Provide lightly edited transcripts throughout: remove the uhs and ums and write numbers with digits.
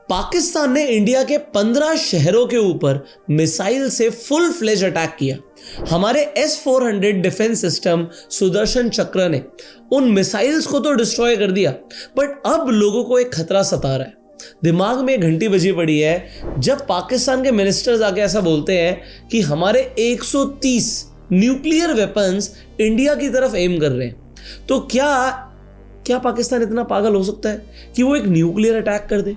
पाकिस्तान ने इंडिया के 15 शहरों के ऊपर मिसाइल से फुल फ्लेज अटैक किया। हमारे S-400 डिफेंस सिस्टम सुदर्शन चक्र ने उन मिसाइल्स को तो डिस्ट्रॉय कर दिया, बट अब लोगों को एक खतरा सता रहा है। दिमाग में घंटी बजी पड़ी है जब पाकिस्तान के मिनिस्टर्स आके ऐसा बोलते हैं कि हमारे 130 न्यूक्लियर वेपन्स इंडिया की तरफ एम कर रहे हैं। तो क्या पाकिस्तान इतना पागल हो सकता है कि वो एक न्यूक्लियर अटैक कर दे?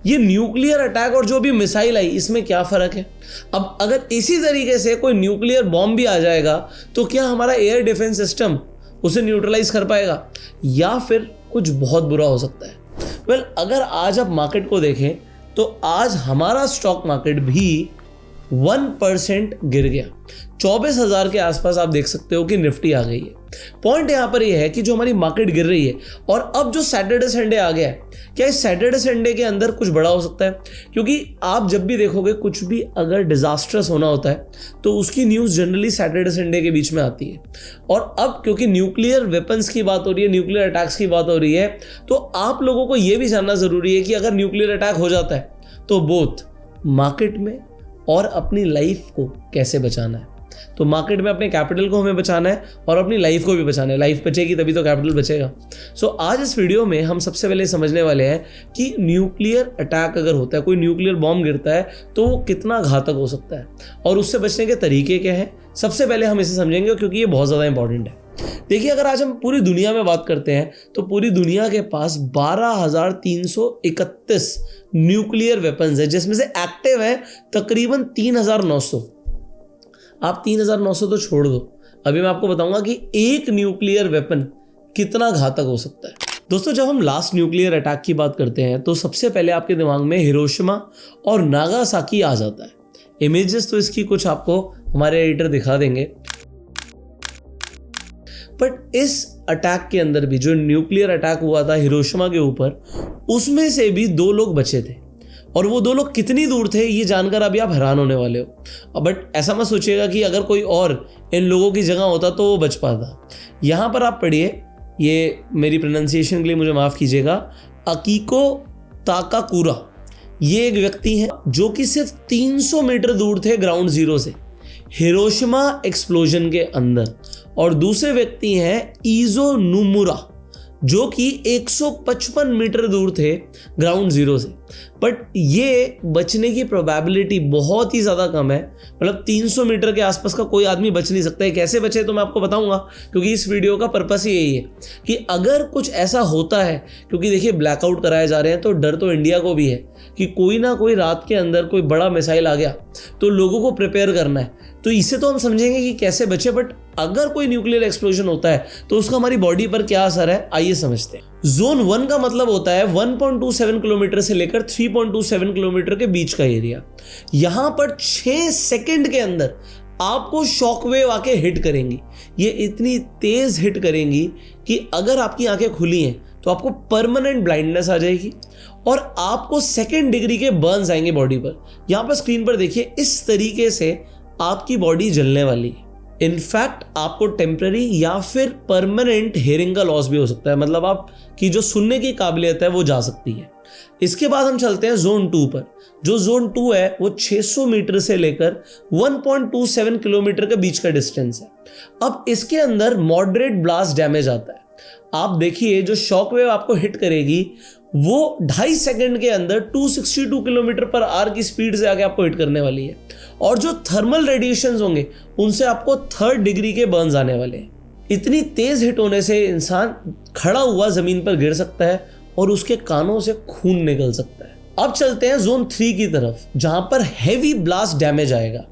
ये न्यूक्लियर अटैक और जो भी मिसाइल आई, इसमें क्या फर्क है? अब अगर इसी तरीके से कोई न्यूक्लियर बॉम्ब भी आ जाएगा तो क्या हमारा एयर डिफेंस सिस्टम उसे न्यूट्रलाइज कर पाएगा, या फिर कुछ बहुत बुरा हो सकता है? वेल, अगर आज आप मार्केट को देखें तो आज हमारा स्टॉक मार्केट भी 1% गिर गया। 24,000 के आसपास आप देख सकते हो कि निफ्टी आ गई है। पॉइंट यहां पर यह है कि जो हमारी मार्केट गिर रही है और अब जो सैटरडे संडे आ गया है, क्या इस सैटरडे संडे के अंदर कुछ बड़ा हो सकता है? क्योंकि आप जब भी देखोगे कुछ भी अगर डिजास्टर्स होना होता है तो उसकी न्यूज़ जनरली सैटरडे संडे के बीच में आती है। और अब क्योंकि न्यूक्लियर वेपन्स की बात हो रही है, न्यूक्लियर अटैक्स की बात हो रही है, तो आप लोगों को यह भी जानना जरूरी है कि अगर न्यूक्लियर अटैक हो जाता है तो बोथ मार्केट में और अपनी लाइफ को कैसे बचाना है। तो मार्केट में अपने कैपिटल को हमें बचाना है और अपनी लाइफ को भी बचाना है। लाइफ बचेगी तभी तो कैपिटल बचेगा। सो आज इस वीडियो में हम सबसे पहले समझने वाले हैं कि न्यूक्लियर अटैक अगर होता है, कोई न्यूक्लियर बॉम्ब गिरता है तो वो कितना घातक हो सकता है और उससे बचने के तरीके क्या हैं। सबसे पहले हम इसे समझेंगे क्योंकि ये बहुत ज़्यादा इंपॉर्टेंट है। देखिए, अगर आज हम पूरी दुनिया में बात करते हैं तो पूरी दुनिया के पास 12,331 न्यूक्लियर वेपन्स है, जिसमें से एक्टिव है तकरीबन 3,900। आप 3,900 तो छोड़ दो, अभी मैं आपको बताऊंगा कि एक न्यूक्लियर वेपन कितना घातक हो सकता है। दोस्तों, जब हम लास्ट न्यूक्लियर अटैक की बात करते हैं तो सबसे पहले आपके दिमाग में हिरोशिमा और नागासाकी आ जाता है। इमेजेस तो इसकी कुछ आपको हमारे एडिटर दिखा देंगे, बट इस अटैक के अंदर भी जो न्यूक्लियर अटैक हुआ था हिरोशिमा के ऊपर, उसमें से भी 2 लोग बचे थे। और वो 2 लोग कितनी दूर थे ये जानकर अभी आप हैरान होने वाले हो। बट ऐसा मत सोचिएगा कि अगर कोई और इन लोगों की जगह होता तो वो बच पाता। यहाँ पर आप पढ़िए, ये मेरी प्रोनाउंसिएशन के लिए मुझे माफ़ कीजिएगा, अकीको ताकाकुरा। ये एक व्यक्ति हैं जो कि सिर्फ 300 मीटर दूर थे ग्राउंड जीरो से हिरोशिमा एक्सप्लोजन के अंदर। और दूसरे व्यक्ति हैं ईजो नुमुरा जो कि 155 मीटर दूर थे ग्राउंड जीरो से। बट ये बचने की प्रोबेबिलिटी बहुत ही ज़्यादा कम है। मतलब 300 मीटर के आसपास का कोई आदमी बच नहीं सकता है। कैसे बचे तो मैं आपको बताऊंगा, क्योंकि इस वीडियो का पर्पस ही यही है कि अगर कुछ ऐसा होता है, क्योंकि देखिए ब्लैकआउट कराए जा रहे हैं तो डर तो इंडिया को भी है कि कोई ना कोई रात के अंदर कोई बड़ा मिसाइल आ गया तो लोगों को प्रिपेयर करना है। तो इससे तो हम समझेंगे कि कैसे बचे, बट अगर कोई न्यूक्लियर एक्सप्लोजन होता है तो उसका हमारी बॉडी पर क्या असर है, आइए समझते हैं। जोन 1 का मतलब होता है 1.27 किलोमीटर से लेकर 3.27 किलोमीटर के बीच का एरिया। यहां पर 6 सेकंड के अंदर आपको शॉकवेव आके हिट करेंगी। ये इतनी तेज हिट करेंगी कि अगर आपकी आंखें खुली हैं तो आपको परमानेंट ब्लाइंडनेस आ जाएगी और आपको 2nd डिग्री के बर्न्स आएंगे बॉडी पर। यहां पर स्क्रीन पर देखिए, इस तरीके से आपकी बॉडी जलने वाली है। इनफैक्ट आपको टेम्पररी या फिर परमानेंट हेयरिंग का लॉस भी हो सकता है, मतलब आपकी जो सुनने की काबिलियत है वो जा सकती है। इसके बाद हम चलते हैं जोन 2 पर। जो जोन 2 है वो 600 मीटर से लेकर 1.27 किलोमीटर के बीच का डिस्टेंस है। अब इसके अंदर मॉडरेट ब्लास्ट डैमेज आता है। आप देखिए, जो शॉकवेव आपको हिट करेगी वो 2.5 सेकंड के अंदर 262 किलोमीटर पर आवर की स्पीड से आके आपको हिट करने वाली है। और जो थर्मल रेडिएशंस होंगे उनसे आपको 3rd डिग्री के बर्न्स आने वाले हैं। इतनी तेज हिट होने से इंसान खड़ा हुआ जमीन पर गिर सकता है और उसके कानों से खून निकल सकता है। अब चलते हैं जोन 3 की तरफ, जहां पर हैवी ब्लास्ट डैमेज आएगा।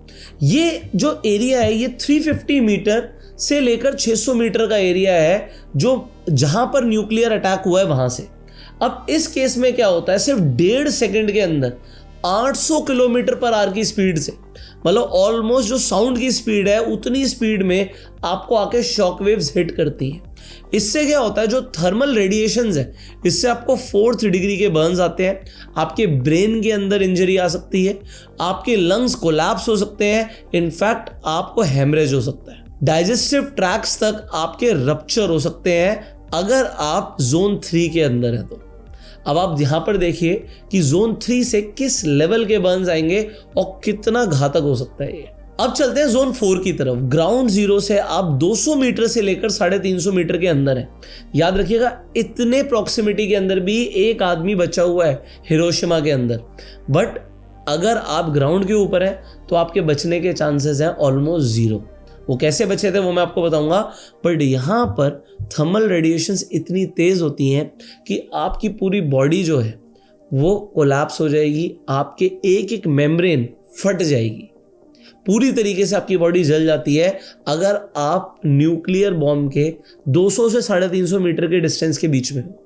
ये जो एरिया है ये 350 मीटर से लेकर 600 मीटर का एरिया है, जो जहां पर न्यूक्लियर अटैक हुआ है वहां से। अब इस केस में क्या होता है, सिर्फ 1.5 सेकंड के अंदर 800 किलोमीटर पर आवर की स्पीड से, मतलब ऑलमोस्ट जो साउंड की स्पीड है उतनी स्पीड में आपको आके शॉकवेव्स हिट करती हैं। इससे क्या होता है, जो थर्मल रेडिएशंस है इससे आपको 4th डिग्री के बर्न्स आते हैं, आपके ब्रेन के अंदर इंजरी आ सकती है, आपके लंग्स कोलैप्स हो सकते हैं, इनफैक्ट आपको हेमरेज हो सकता है, डाइजेस्टिव ट्रैक्ट्स तक आपके रप्चर हो सकते हैं अगर आप जोन 3 के अंदर हैं तो। अब आप यहाँ पर देखिए कि जोन 3 से किस लेवल के बर्न्स आएंगे और कितना घातक हो सकता है ये। अब चलते हैं जोन 4 की तरफ। ग्राउंड जीरो से आप 200 मीटर से लेकर 350 मीटर के अंदर है। याद रखिएगा, इतने प्रॉक्सिमिटी के अंदर भी एक आदमी बचा हुआ है हिरोशिमा के अंदर। बट अगर आप ग्राउंड के ऊपर हैं तो आपके बचने के चांसेस हैं ऑलमोस्ट जीरो। वो कैसे बचे थे वो मैं आपको बताऊंगा। बट यहाँ पर थर्मल रेडिएशंस इतनी तेज होती हैं कि आपकी पूरी बॉडी जो है वो कोलैप्स हो जाएगी, आपके एक एक मेम्ब्रेन फट जाएगी, पूरी तरीके से आपकी बॉडी जल जाती है अगर आप न्यूक्लियर बॉम्ब के 200 से 350 मीटर के डिस्टेंस के बीच में हो।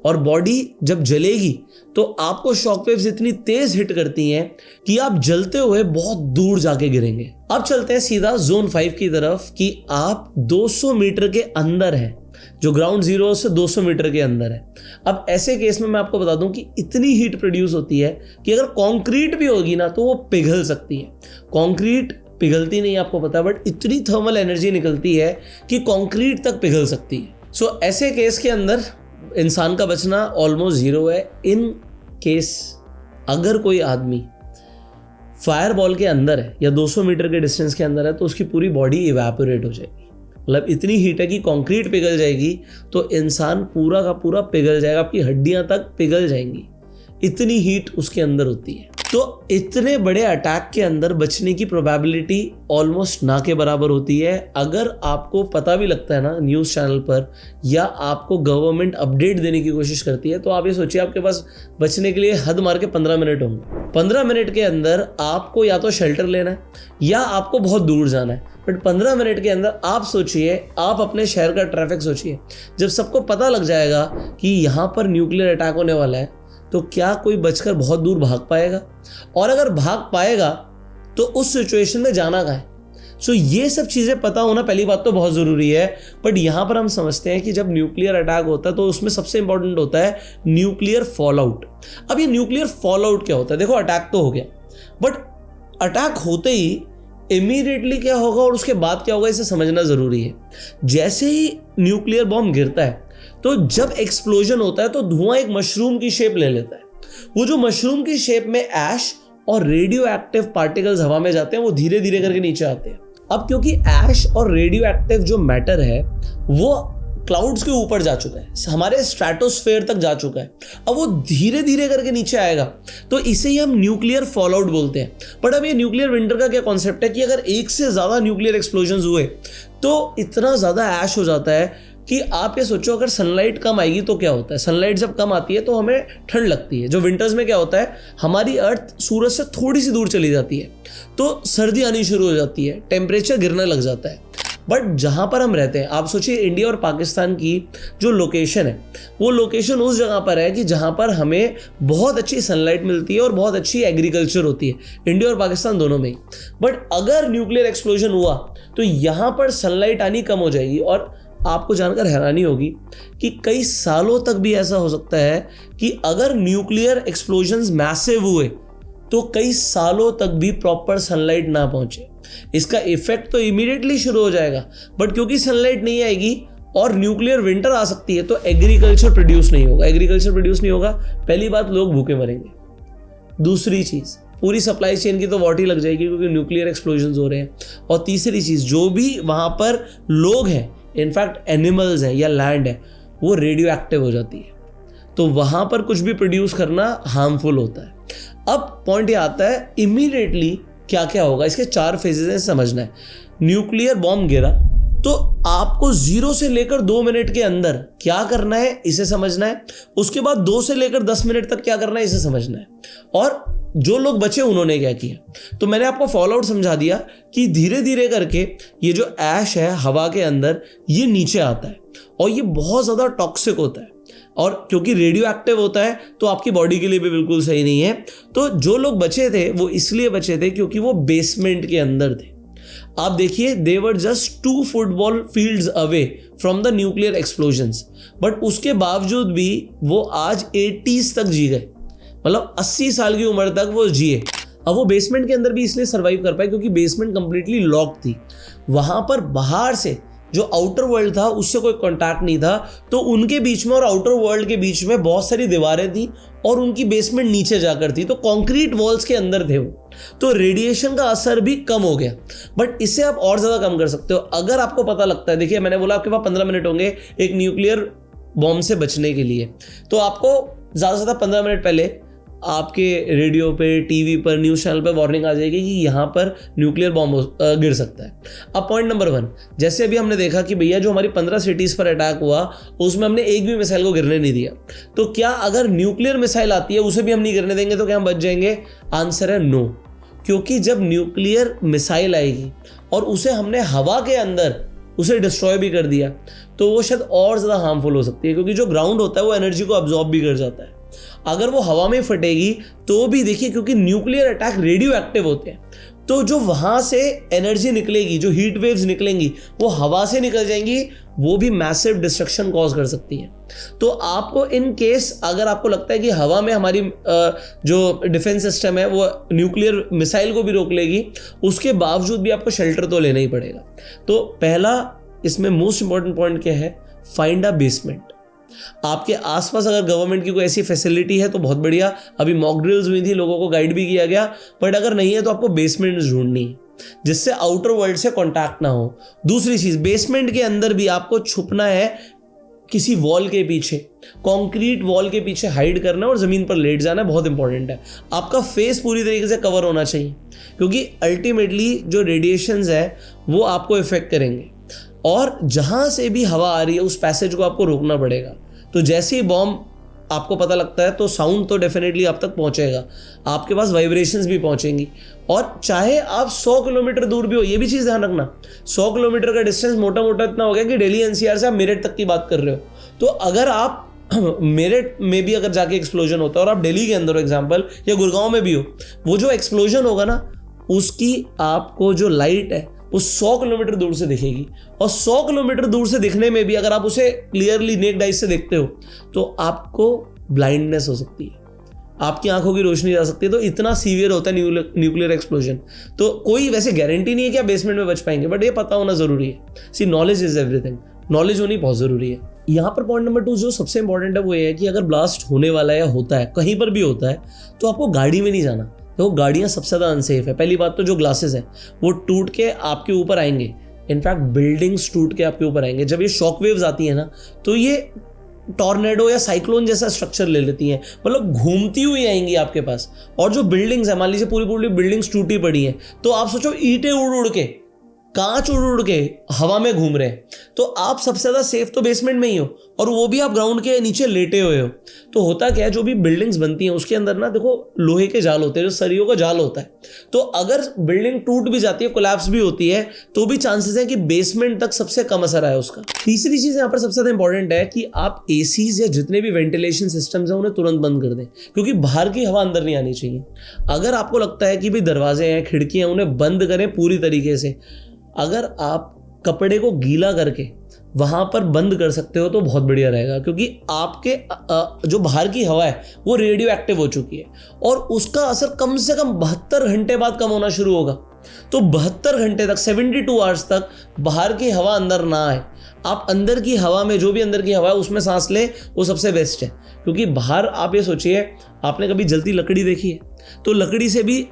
और बॉडी जब जलेगी तो आपको शॉकवेव्स इतनी तेज हिट करती हैं कि आप जलते हुए बहुत दूर जाके गिरेंगे। अब चलते हैं सीधा जोन 5 की तरफ कि आप 200 मीटर के अंदर हैं, जो ग्राउंड जीरो से 200 मीटर के अंदर है। अब ऐसे केस में मैं आपको बता दूं कि इतनी हीट प्रोड्यूस होती है कि अगर कंक्रीट भी होगी ना तो वो पिघल सकती है। कंक्रीट पिघलती नहीं, आपको पता है, बट इतनी थर्मल एनर्जी निकलती है कि कंक्रीट तक पिघल सकती है। सो ऐसे केस के अंदर इंसान का बचना ऑलमोस्ट जीरो है। इन केस अगर कोई आदमी फायरबॉल के अंदर है या 200 मीटर के डिस्टेंस के अंदर है तो उसकी पूरी बॉडी इवेपोरेट हो जाएगी। मतलब इतनी हीट है कि कंक्रीट पिघल जाएगी तो इंसान पूरा का पूरा पिघल जाएगा, आपकी हड्डियां तक पिघल जाएंगी, इतनी हीट उसके अंदर होती है। तो इतने बड़े अटैक के अंदर बचने की प्रोबेबिलिटी ऑलमोस्ट ना के बराबर होती है। अगर आपको पता भी लगता है ना न्यूज़ चैनल पर या आपको गवर्नमेंट अपडेट देने की कोशिश करती है तो आप ये सोचिए आपके पास बचने के लिए हद मार के 15 मिनट होंगे। 15 मिनट के अंदर आपको या तो शेल्टर लेना है या आपको बहुत दूर जाना है। बट 15 मिनट के अंदर आप सोचिए, आप अपने शहर का ट्रैफिक सोचिए, जब सबको पता लग जाएगा कि यहाँ पर न्यूक्लियर अटैक होने वाला है तो क्या कोई बचकर बहुत दूर भाग पाएगा? और अगर भाग पाएगा तो उस सिचुएशन में जाना कहाँ है? सो ये सब चीज़ें पता होना पहली बात तो बहुत ज़रूरी है। बट यहाँ पर हम समझते हैं कि जब न्यूक्लियर अटैक होता है तो उसमें सबसे इंपॉर्टेंट होता है न्यूक्लियर फॉल आउट। अब ये न्यूक्लियर फॉल आउट क्या होता है? देखो, अटैक तो हो गया, बट अटैक होते ही इमीडिएटली क्या होगा और उसके बाद क्या होगा इसे समझना ज़रूरी है। जैसे ही न्यूक्लियर बॉम्ब गिरता है तो जब एक्सप्लोजन होता है तो धुआं एक मशरूम की शेप ले लेता है। वो जो मशरूम की शेप में ऐश और रेडियो एक्टिव पार्टिकल्स हवा में जाते हैं वो धीरे धीरे करके नीचे आते हैं। अब क्योंकि ऐश और रेडियो एक्टिव जो मैटर है वो क्लाउड्स के ऊपर जा चुका है, हमारे स्ट्रेटोस्फेयर तक जा चुका है, अब वो धीरे धीरे करके नीचे आएगा तो इसे ही हम न्यूक्लियर फॉल आउट बोलते हैं। बट अब ये न्यूक्लियर विंटर का क्या कॉन्सेप्ट है कि अगर एक से ज़्यादा न्यूक्लियर एक्सप्लोजन हुए तो इतना ज़्यादा ऐश हो जाता है कि आप ये सोचो अगर सनलाइट कम आएगी तो क्या होता है। सनलाइट जब कम आती है तो हमें ठंड लगती है। जो विंटर्स में क्या होता है, हमारी अर्थ सूरज से थोड़ी सी दूर चली जाती है तो सर्दी आनी शुरू हो जाती है, टेम्परेचर गिरने लग जाता है। बट जहाँ पर हम रहते हैं, आप सोचिए इंडिया और पाकिस्तान की जो लोकेशन है वो लोकेशन उस जगह पर है कि जहाँ पर हमें बहुत अच्छी सनलाइट मिलती है और बहुत अच्छी एग्रीकल्चर होती है, इंडिया और पाकिस्तान दोनों में ही। बट अगर न्यूक्लियर एक्सप्लोजन हुआ तो यहाँ पर सनलाइट आनी कम हो जाएगी और आपको जानकर हैरानी होगी कि कई सालों तक भी ऐसा हो सकता है कि अगर न्यूक्लियर एक्सप्लोजन्स मैसिव हुए तो कई सालों तक भी प्रॉपर सनलाइट ना पहुंचे। इसका इफेक्ट तो इमीडिएटली शुरू हो जाएगा, बट क्योंकि सनलाइट नहीं आएगी और न्यूक्लियर विंटर आ सकती है तो एग्रीकल्चर प्रोड्यूस नहीं होगा। एग्रीकल्चर प्रोड्यूस नहीं होगा, पहली बात लोग भूखे मरेंगे। दूसरी चीज़, पूरी सप्लाई चेन की तो वाटी लग जाएगी क्योंकि न्यूक्लियर एक्सप्लोजन्स हो रहे हैं। और तीसरी चीज़, जो भी वहाँ पर लोग हैं, इनफैक्ट एनिमल्स हैं या लैंड है, वो रेडियो एक्टिव हो जाती है तो वहाँ पर कुछ भी प्रोड्यूस करना हार्मफुल होता है। अब पॉइंट ये आता है इमीडिएटली क्या क्या होगा, इसके 4 फेजेस हैं, समझना है। न्यूक्लियर बॉम्ब गिरा तो आपको 0 से लेकर 2 मिनट के अंदर क्या करना है इसे समझना है। उसके बाद 2 से लेकर 10 मिनट तक क्या करना है इसे समझना है। और जो लोग बचे उन्होंने क्या किया, तो मैंने आपको फॉल आउट समझा दिया कि धीरे धीरे करके ये जो ऐश है हवा के अंदर ये नीचे आता है और ये बहुत ज़्यादा टॉक्सिक होता है और क्योंकि रेडियो एक्टिव होता है तो आपकी बॉडी के लिए भी बिल्कुल सही नहीं है। तो जो लोग बचे थे वो इसलिए बचे थे क्योंकि वो बेसमेंट के अंदर थे। आप देखिए, they were just 2 football fields away from the nuclear explosions, but उसके बावजूद भी वो आज 80s तक जी गए, मतलब 80 साल की उम्र तक वो जिए। अब वो बेसमेंट के अंदर भी इसलिए सर्वाइव कर पाए क्योंकि बेसमेंट कंप्लीटली लॉक थी, वहाँ पर बाहर से जो आउटर वर्ल्ड था उससे कोई कांटेक्ट नहीं था, तो उनके बीच में और आउटर वर्ल्ड के बीच में बहुत सारी दीवारें थी और उनकी बेसमेंट नीचे जाकर थी, तो कंक्रीट वॉल्स के अंदर थे वो, तो रेडिएशन का असर भी कम हो गया। बट इससे आप और ज़्यादा कम कर सकते हो अगर आपको पता लगता है। देखिए मैंने बोला आपके पास 15 मिनट होंगे एक न्यूक्लियर बॉम्ब से बचने के लिए, तो आपको ज़्यादा से ज़्यादा 15 मिनट पहले आपके रेडियो पे, टीवी पर, न्यूज़ चैनल पे वार्निंग आ जाएगी कि यहाँ पर न्यूक्लियर बॉम्ब गिर सकता है। अब पॉइंट नंबर 1, जैसे अभी हमने देखा कि भैया जो हमारी 15 सिटीज़ पर अटैक हुआ उसमें हमने एक भी मिसाइल को गिरने नहीं दिया, तो क्या अगर न्यूक्लियर मिसाइल आती है उसे भी हम नहीं गिरने देंगे तो क्या हम बच जाएंगे? आंसर है नो, क्योंकि जब न्यूक्लियर मिसाइल आएगी और उसे हमने हवा के अंदर उसे डिस्ट्रॉय भी कर दिया तो वो शायद और ज़्यादा हार्मफुल हो सकती है, क्योंकि जो ग्राउंड होता है वो एनर्जी को अब्जॉर्ब भी कर जाता है। अगर वो हवा में फटेगी तो भी देखिए, क्योंकि न्यूक्लियर अटैक रेडियो एक्टिव होते हैं, तो जो वहाँ से एनर्जी निकलेगी, जो हीट वेव्स निकलेंगी वो हवा से निकल जाएंगी, वो भी मैसिव डिस्ट्रक्शन कॉज कर सकती है। तो आपको इन केस अगर आपको लगता है कि हवा में हमारी जो डिफेंस सिस्टम है वो न्यूक्लियर मिसाइल को भी रोक लेगी, उसके बावजूद भी आपको शेल्टर तो लेना ही पड़ेगा। तो पहला इसमें मोस्ट इंपॉर्टेंट पॉइंट क्या है? Find a basement. आपके आसपास अगर गवर्नमेंट की कोई ऐसी फैसिलिटी है तो बहुत बढ़िया, अभी मॉक ड्रिल्स हुई थी, लोगों को गाइड भी किया गया, बट अगर नहीं है तो आपको बेसमेंट ढूंढनी है जिससे आउटर वर्ल्ड से कांटेक्ट ना हो। दूसरी चीज, बेसमेंट के अंदर भी आपको छुपना है किसी वॉल के पीछे, कंक्रीट वॉल के पीछे हाइड करना है और जमीन पर लेट जाना है, बहुत इंपॉर्टेंट है। आपका फेस पूरी तरीके से कवर होना चाहिए, क्योंकि अल्टीमेटली जो रेडिएशंस है वो आपको इफेक्ट करेंगे और जहां से भी हवा आ रही है उस पैसेज को आपको रोकना पड़ेगा। तो जैसे ही बॉम्ब आपको पता लगता है तो साउंड तो डेफिनेटली आप तक पहुंचेगा, आपके पास वाइब्रेशंस भी पहुंचेंगी, और चाहे आप 100 किलोमीटर दूर भी हो, ये भी चीज़ ध्यान रखना, 100 किलोमीटर का डिस्टेंस मोटा मोटा इतना हो गया कि दिल्ली एनसीआर से आप मेरठ तक की बात कर रहे हो, तो अगर आप मेरठ में भी अगर जाके एक्सप्लोजन होता है और आप दिल्ली के अंदर हो एग्जाम्पल, या गुड़गांव में भी हो, वो जो एक्सप्लोजन होगा ना उसकी आपको जो लाइट है वो 100 किलोमीटर दूर से दिखेगी, और 100 किलोमीटर दूर से दिखने में भी अगर आप उसे क्लियरली नेक्ड आइज से देखते हो तो आपको ब्लाइंडनेस हो सकती है, आपकी आंखों की रोशनी जा सकती है। तो इतना सीवियर होता है न्यूक्लियर एक्सप्लोजन। तो कोई वैसे गारंटी नहीं है कि आप बेसमेंट में बच पाएंगे, बट ये पता होना जरूरी है। सी नॉलेज इज एवरीथिंग, नॉलेज होनी बहुत जरूरी है। यहाँ पर पॉइंट नंबर 2 जो सबसे इंपॉर्टेंट है वो ये है कि अगर ब्लास्ट होने वाला है या होता है, कहीं पर भी होता है, तो आपको गाड़ी में नहीं जाना। तो गाड़ियाँ सबसे ज़्यादा अनसेफ है। पहली बात तो जो ग्लासेस हैं वो टूट के आपके ऊपर आएंगे, इनफैक्ट बिल्डिंग्स टूट के आपके ऊपर आएंगे। जब ये शॉक वेव्स आती है ना तो ये टॉर्नेडो या साइक्लोन जैसा स्ट्रक्चर ले लेती हैं, मतलब घूमती हुई आएंगी आपके पास। और जो बिल्डिंग्स है, मान लीजिए पूरी पूरी बिल्डिंग्स टूटी पड़ी हैं, तो आप सोचो ईंटें उड़ उड़ के, कांच उड़ उड़ के हवा में घूम रहे हैं, तो आप सबसे ज़्यादा सेफ तो बेसमेंट में ही हो, और वो भी आप ग्राउंड के नीचे लेटे हुए हो। तो होता क्या है, जो भी बिल्डिंग्स बनती हैं उसके अंदर ना देखो लोहे के जाल होते हैं, जो सरियों का जाल होता है, तो अगर बिल्डिंग टूट भी जाती है, कोलैप्स भी होती है, तो भी चांसेस है कि बेसमेंट तक सबसे कम असर आए उसका। तीसरी चीज़ यहाँ पर सबसे ज़्यादा इंपॉर्टेंट है कि आप एसीज या जितने भी वेंटिलेशन सिस्टम्स हैं उन्हें तुरंत बंद कर दें, क्योंकि बाहर की हवा अंदर नहीं आनी चाहिए। अगर आपको लगता है कि भाई दरवाजे हैं, खिड़कियाँ, उन्हें बंद करें पूरी तरीके से। अगर आप कपड़े को गीला करके वहाँ पर बंद कर सकते हो तो बहुत बढ़िया रहेगा, क्योंकि आपके जो बाहर की हवा है वो रेडियो एक्टिव हो चुकी है और उसका असर कम से कम 72 घंटे बाद कम होना शुरू होगा। तो 72 घंटे तक, 72 आवर्स तक बाहर की हवा अंदर ना आए, आप अंदर की हवा में, जो भी अंदर की हवा है उसमें सांस लें, वो सबसे बेस्ट है। क्योंकि बाहर आप ये सोचिए, आपने कभी जलती लकड़ी देखी है? तो लकड़ी से भी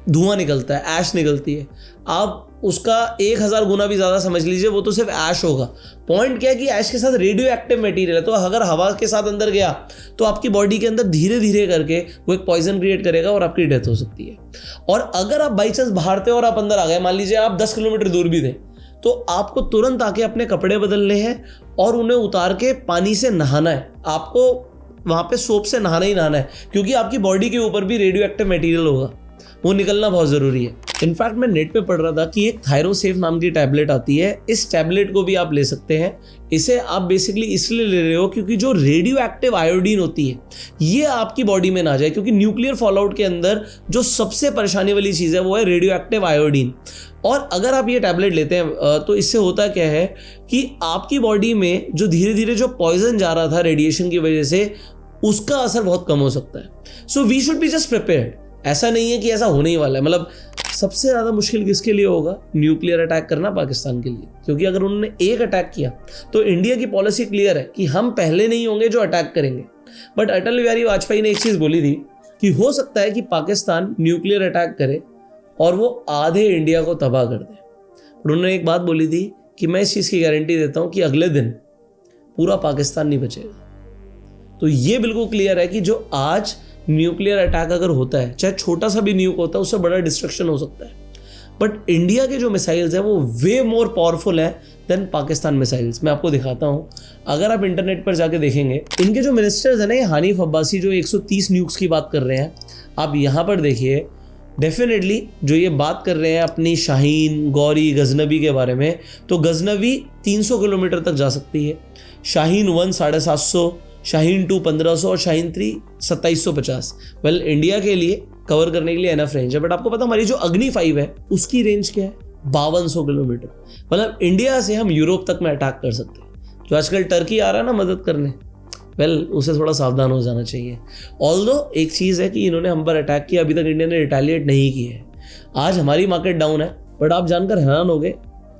धुआं निकलता है, ऐश निकलती है। आप उसका 1000 गुना भी ज़्यादा समझ लीजिए, वो तो सिर्फ ऐश होगा। पॉइंट क्या है कि ऐश के साथ रेडियो एक्टिव मटेरियल है, तो अगर हवा के साथ अंदर गया तो आपकी बॉडी के अंदर धीरे धीरे करके वो एक पॉइजन क्रिएट करेगा और आपकी डेथ हो सकती है। और अगर आप बाई चांस बाहर थे और आप अंदर आ गए, मान लीजिए आप 10 किलोमीटर दूर भी थे, तो आपको तुरंत आके अपने कपड़े बदलने हैं और उन्हें उतार के पानी से नहाना है। आपको वहाँ पे सोप से नहाना ही नहाना है, क्योंकि आपकी बॉडी के ऊपर भी रेडियो एक्टिव मटेरियल होगा, वो निकलना बहुत ज़रूरी है। इनफैक्ट मैं नेट पे पढ़ रहा था कि एक थायरोसेफ नाम की टैबलेट आती है, इस टैबलेट को भी आप ले सकते हैं। इसे आप बेसिकली इसलिए ले रहे हो क्योंकि जो रेडियो एक्टिव आयोडीन होती है ये आपकी बॉडी में ना जाए, क्योंकि न्यूक्लियर फॉलआउट के अंदर जो सबसे परेशानी वाली चीज़ है वो है रेडियो एक्टिव आयोडीन। और अगर आप ये टैबलेट लेते हैं तो इससे होता क्या है कि आपकी बॉडी में जो धीरे धीरे जो पॉइजन जा रहा था रेडिएशन की वजह से, उसका असर बहुत कम हो सकता है। So we should be just prepared. ऐसा नहीं है कि ऐसा होने ही वाला है, मतलब सबसे ज़्यादा मुश्किल किसके लिए होगा? न्यूक्लियर अटैक करना पाकिस्तान के लिए, क्योंकि अगर उन्होंने एक अटैक किया तो इंडिया की पॉलिसी क्लियर है कि हम पहले नहीं होंगे जो अटैक करेंगे। बट अटल बिहारी वाजपेयी ने एक चीज़ बोली थी कि हो सकता है कि पाकिस्तान न्यूक्लियर अटैक करे और वो आधे इंडिया को तबाह कर दे। उन्होंने एक बात बोली थी कि मैं इस चीज़ की गारंटी देता हूँ कि अगले दिन पूरा पाकिस्तान नहीं बचेगा। तो ये बिल्कुल क्लियर है कि जो आज न्यूक्लियर अटैक अगर होता है, चाहे छोटा सा भी न्यूक होता है, उससे बड़ा डिस्ट्रक्शन हो सकता है। बट इंडिया के जो मिसाइल्स हैं वो वे मोर पावरफुल हैं देन पाकिस्तान मिसाइल्स। मैं आपको दिखाता हूँ, अगर आप इंटरनेट पर जाके देखेंगे, इनके जो मिनिस्टर्स हैं ना, ये हानिफ अब्बासी जो 130 न्यूक्स की बात कर रहे हैं, आप यहाँ पर देखिए डेफिनेटली जो ये बात कर रहे हैं अपनी शाहीन, गौरी, गजनबी के बारे में, तो गजनबी 300 किलोमीटर तक जा सकती है, शाहीन 1 750, शाहीन 2 1500 और शाहीन 3 2750। वेल, इंडिया के लिए कवर करने के लिए एनफ रेंज है। बट आपको पता हमारी जो अग्नि 5 है उसकी रेंज क्या है? 5200 किलोमीटर। मतलब इंडिया से हम यूरोप तक में अटैक कर सकते हैं। जो आजकल टर्की आ रहा है ना मदद करने, वेल उसे थोड़ा सावधान हो जाना चाहिए। ऑल्दो एक चीज़ है कि इन्होंने हम पर अटैक किया, अभी तक इंडिया ने रिटेलिएट नहीं की है। आज हमारी मार्केट डाउन है, बट आप जानकर हैरान हो गए,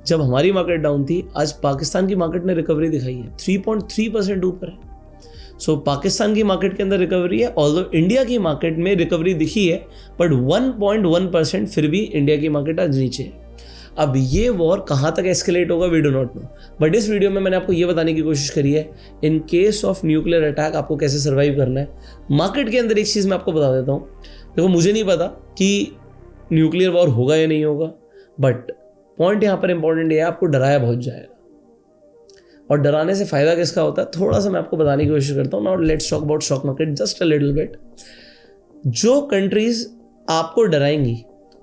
जब हमारी मार्केट डाउन थी आज पाकिस्तान की मार्केट ने रिकवरी दिखाई है, 3.3% ऊपर है। सो पाकिस्तान की मार्केट के अंदर रिकवरी है, ऑल्दो इंडिया की मार्केट में रिकवरी दिखी है, बट 1.1% फिर भी इंडिया की मार्केट आज नीचे है। अब ये वॉर कहाँ तक एस्केलेट होगा we do not know, but इस वीडियो में मैंने आपको ये बताने की कोशिश करी है in case of nuclear attack आपको कैसे सर्वाइव करना है। मार्केट के अंदर एक चीज़ मैं आपको बता देता हूँ, देखो मुझे नहीं पता कि न्यूक्लियर वॉर होगा या नहीं होगा, बट पॉइंट यहाँ पर इंपॉर्टेंट है, आपको डराया बहुत जाएगा। और डराने से फ़ायदा किसका होता है, थोड़ा सा मैं आपको बताने की कोशिश करता हूँ। Now let's talk about stock market just a little bit. जो कंट्रीज़ आपको डराएंगी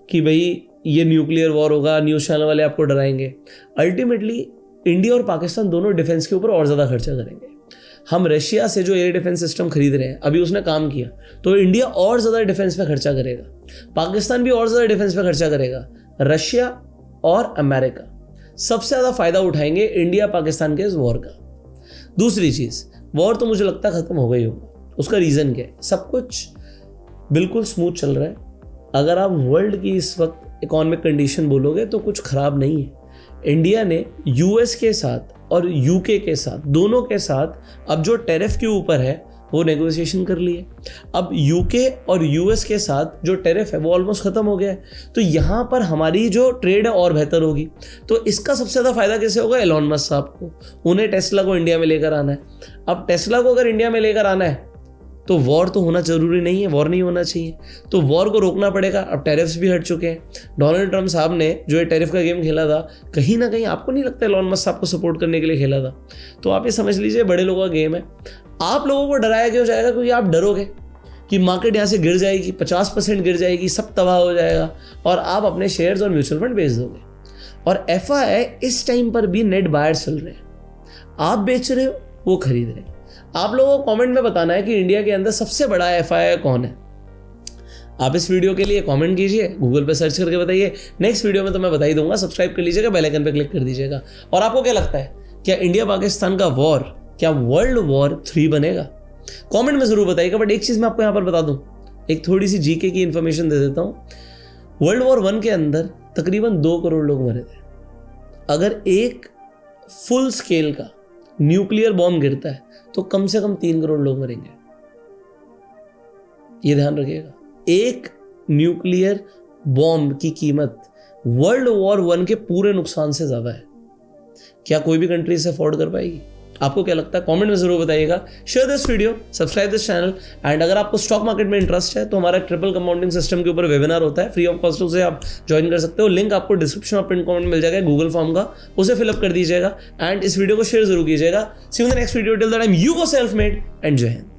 कि भाई ये न्यूक्लियर वॉर होगा, न्यूज़ चैनल वाले आपको डराएंगे, अल्टीमेटली इंडिया और पाकिस्तान दोनों डिफेंस के ऊपर और ज़्यादा खर्चा करेंगे। हम रशिया से जो एयर डिफेंस सिस्टम खरीद रहे हैं, अभी उसने काम किया, तो इंडिया और ज़्यादा डिफेंस पे खर्चा करेगा, पाकिस्तान भी और ज़्यादा डिफेंस पे खर्चा करेगा, रशिया और अमेरिका सबसे ज़्यादा फ़ायदा उठाएंगे इंडिया पाकिस्तान के इस वॉर का। दूसरी चीज़, वॉर तो मुझे लगता है ख़त्म हो गई होगा। उसका रीज़न क्या है? सब कुछ बिल्कुल स्मूथ चल रहा है। अगर आप वर्ल्ड की इस वक्त इकोनॉमिक कंडीशन बोलोगे तो कुछ ख़राब नहीं है। इंडिया ने यूएस के साथ और यूके के साथ, दोनों के साथ अब जो टैरिफ के ऊपर है वो नेगोशिएशन कर लिए। अब यूके और यूएस के साथ जो टैरिफ है वो ऑलमोस्ट ख़त्म हो गया है, तो यहाँ पर हमारी जो ट्रेड है और बेहतर होगी। तो इसका सबसे ज़्यादा फ़ायदा कैसे होगा? एलॉन मस्क साहब को, उन्हें टेस्ला को इंडिया में लेकर आना है। अब टेस्ला को अगर इंडिया में लेकर आना है तो वॉर तो होना ज़रूरी नहीं है, वॉर नहीं होना चाहिए, तो वॉर को रोकना पड़ेगा। अब टैरिफ्स भी हट चुके हैं। डोनाल्ड ट्रंप साहब ने जो ये टैरिफ का गेम खेला था, कहीं ना कहीं आपको नहीं लगता एलॉन मस्क साहब को सपोर्ट करने के लिए खेला था? तो आप ये समझ लीजिए बड़े लोगों का गेम है। आप लोगों को डराया क्यों जाएगा? क्योंकि आप डरोगे कि मार्केट यहाँ से गिर जाएगी, 50% गिर जाएगी, सब तबाह हो जाएगा, और आप अपने शेयर्स और म्यूचुअल फंड बेच दोगे। और एफआई इस टाइम पर भी नेट बायर चल रहे हैं, आप बेच रहे हो, वो खरीद रहे हैं। आप लोगों को कमेंट में बताना है कि इंडिया के अंदर सबसे बड़ा एफआई कौन है। आप इस वीडियो के लिए कमेंट कीजिए, गूगल पे सर्च करके बताइए। नेक्स्ट वीडियो में तो मैं बता ही दूंगा। सब्सक्राइब कर लीजिएगा, बेल आइकन पे क्लिक कर दीजिएगा। और आपको क्या लगता है, क्या इंडिया पाकिस्तान का वॉर क्या वर्ल्ड वॉर 3 बनेगा? कमेंट में ज़रूर बताइएगा। बट एक चीज़ मैं आपको यहाँ पर बता दूँ, एक थोड़ी सी जीके की इन्फॉर्मेशन दे देता हूँ। वर्ल्ड वॉर 1 के अंदर तकरीबन 2 करोड़ लोग मरे थे। अगर एक फुल स्केल का न्यूक्लियर बॉम्ब गिरता है तो कम से कम 3 करोड़ लोग मरेंगे। ये ध्यान रखिएगा, एक न्यूक्लियर बॉम्ब की कीमत वर्ल्ड वॉर 1 के पूरे नुकसान से ज़्यादा है। क्या कोई भी कंट्री इसे अफोर्ड कर पाएगी? आपको क्या लगता है? कमेंट में जरूर बताइएगा। Share this video, subscribe this channel, and अगर आपको स्टॉक मार्केट में इंटरेस्ट है तो हमारा ट्रिपल कंपाउंडिंग सिस्टम के ऊपर वेबिनार होता है, फ्री ऑफ कॉस्ट, उसे आप ज्वाइन कर सकते हो। लिंक आपको डिस्क्रिप्शन और पिन कमेंट मिल जाएगा गूगल फॉर्म का, उसे फिलअप कर दीजिएगा एंड इस वीडियो को शेयर जरूर कीजिएगा। See you in the next video, till that time you go self made and जय हिंद।